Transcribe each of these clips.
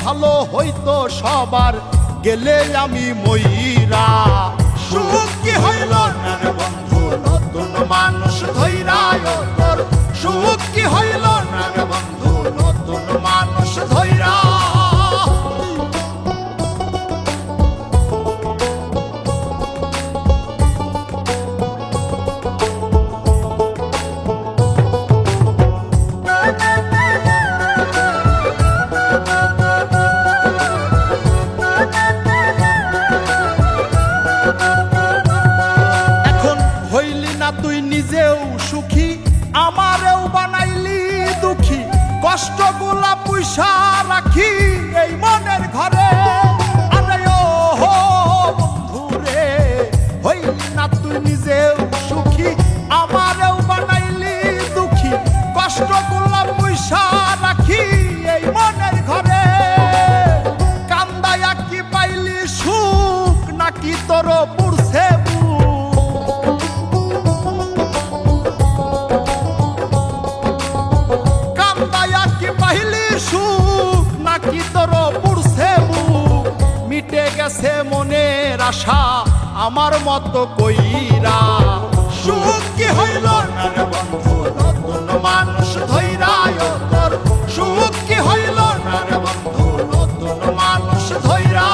ভালো হইতো সবার, গেলে আমি ময়রা। সুখ কি হইল না রে বন্ধু নতুন মানুষ ধইরা তোর, সুখ কি হইল না রে বন্ধু নতুন মানুষ ধইরা। তুই নিজেও সুখী, আমারেও বানাইলি দুঃখী, কষ্টগুলা পুইসা রাখি এই মনের ঘরে। আরে ও বন্ধুরে, হইলি না তুই নিজেও সুখী, আমারেও বানাইলি দুঃখী, কষ্টগুলা পুইসা রাখি এই মনের ঘরে। কান্দায়া কি পাইলি সুখ, নাকি তোর পুরছে সুখ, নাকি তোর পুরছে বুক? মিটে গেছে মনের আশা আমার মতো কইরা। সুখ কি হইল না রে বন্ধু নতুন মানুষ ধইরা তোর, সুখ কি হইল না রে বন্ধু নতুন মানুষ ধইরা।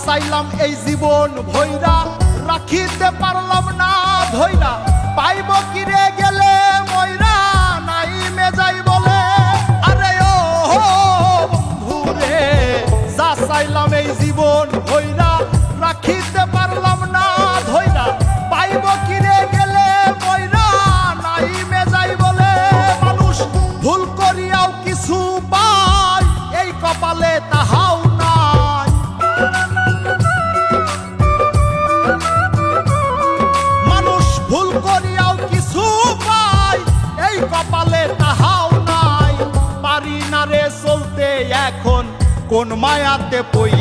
চাইলাম এই জীবন ভইরা, রাখিতে পারলাম না ধইরা, পাইব কিরে গেলে ময়রা, নাই মেজাই বলে। আরে ও বন্ধুরে, যা চাইলাম এই জীবন ভইরা, রাখিতে পারলাম না ধইরা, পাইব কিরে গেলে ময়রা, নাই মেজাই বলে। মানুষ ভুল করিয়াও কিছু পায়, এই কপালে তাহাও নাই। ভুল করিয়াও কিছু পাই, এই কপালে তাহাও নাই। পারি না রে চলতে এখন কোন মায়াতে পই